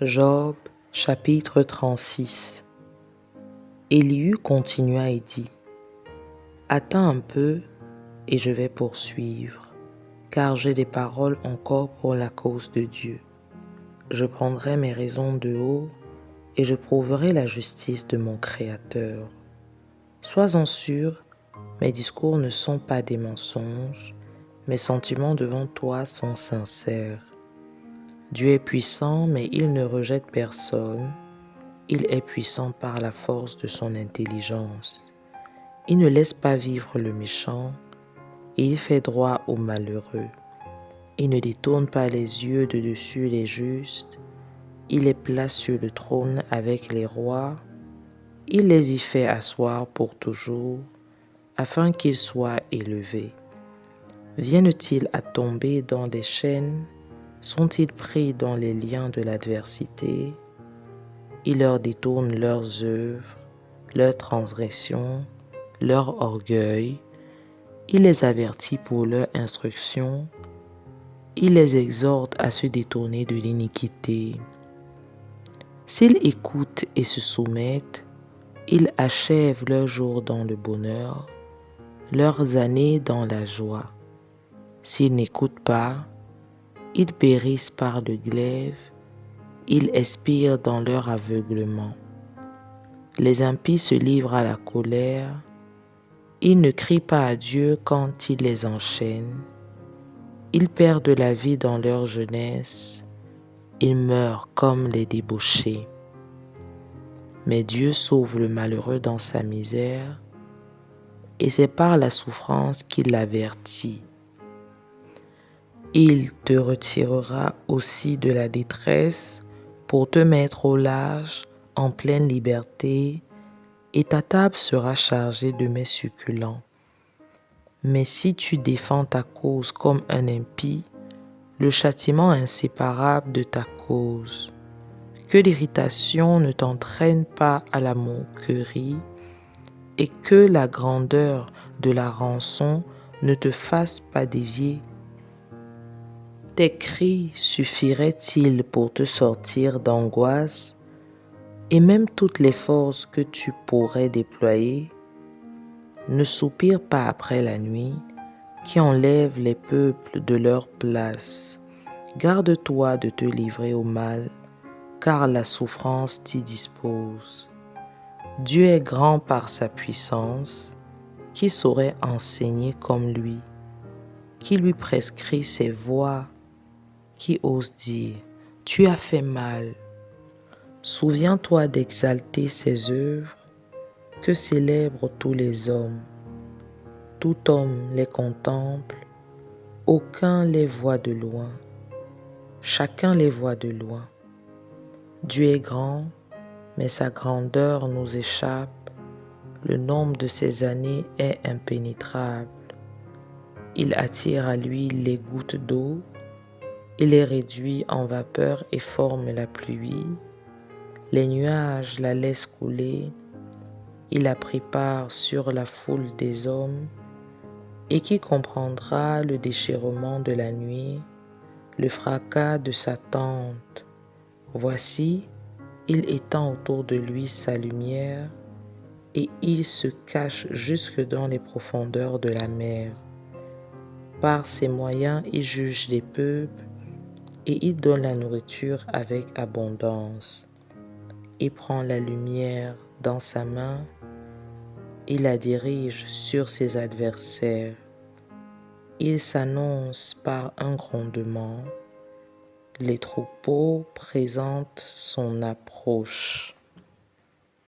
Job, chapitre 36. Élihu continua et dit : Attends un peu, et je vais poursuivre, car j'ai des paroles encore pour la cause de Dieu. Je prendrai mes raisons de haut, et je prouverai la justice de mon Créateur. Sois-en sûr, mes discours ne sont pas des mensonges, mes sentiments devant toi sont sincères. Dieu est puissant, mais il ne rejette personne. Il est puissant par la force de son intelligence. Il ne laisse pas vivre le méchant, et il fait droit aux malheureux. Il ne détourne pas les yeux de dessus les justes. Il les place sur le trône avec les rois. Il les y fait asseoir pour toujours, afin qu'ils soient élevés. Viennent-ils à tomber dans des chaînes? Sont-ils pris dans les liens de l'adversité? Il leur détourne leurs œuvres, leurs transgressions, leur orgueil. Il les avertit pour leur instruction. Il les exhorte à se détourner de l'iniquité. S'ils écoutent et se soumettent, ils achèvent leurs jours dans le bonheur, leurs années dans la joie. S'ils n'écoutent pas, ils périssent par le glaive, ils expirent dans leur aveuglement. Les impies se livrent à la colère, ils ne crient pas à Dieu quand il les enchaîne. Ils perdent la vie dans leur jeunesse, ils meurent comme les débauchés. Mais Dieu sauve le malheureux dans sa misère, et c'est par la souffrance qu'il l'avertit. Il te retirera aussi de la détresse pour te mettre au large en pleine liberté, et ta table sera chargée de mets succulents. Mais si tu défends ta cause comme un impie, le châtiment est inséparable de ta cause. Que l'irritation ne t'entraîne pas à la moquerie, et que la grandeur de la rançon ne te fasse pas dévier. Tes cris suffiraient-ils pour te sortir d'angoisse, et même toutes les forces que tu pourrais déployer? Ne soupire pas après la nuit, qui enlève les peuples de leur place. Garde-toi de te livrer au mal, car la souffrance t'y dispose. Dieu est grand par sa puissance, qui saurait enseigner comme lui, qui lui prescrit ses voies, qui ose dire « Tu as fait mal ». Souviens-toi d'exalter ses œuvres, que célèbrent tous les hommes. Tout homme les contemple, aucun les voit de loin. Chacun les voit de loin. Dieu est grand, mais sa grandeur nous échappe. Le nombre de ses années est impénétrable. Il attire à lui les gouttes d'eau. Il les réduit en vapeur et forme la pluie. Les nuages la laissent couler. Il a pris part sur la foule des hommes. Et qui comprendra le déchirement de la nuit, le fracas de sa tente? Voici, il étend autour de lui sa lumière, et il se cache jusque dans les profondeurs de la mer. Par ses moyens, il juge les peuples, et il donne la nourriture avec abondance. Il prend la lumière dans sa main, il la dirige sur ses adversaires. Il s'annonce par un grondement. Les troupeaux présentent son approche.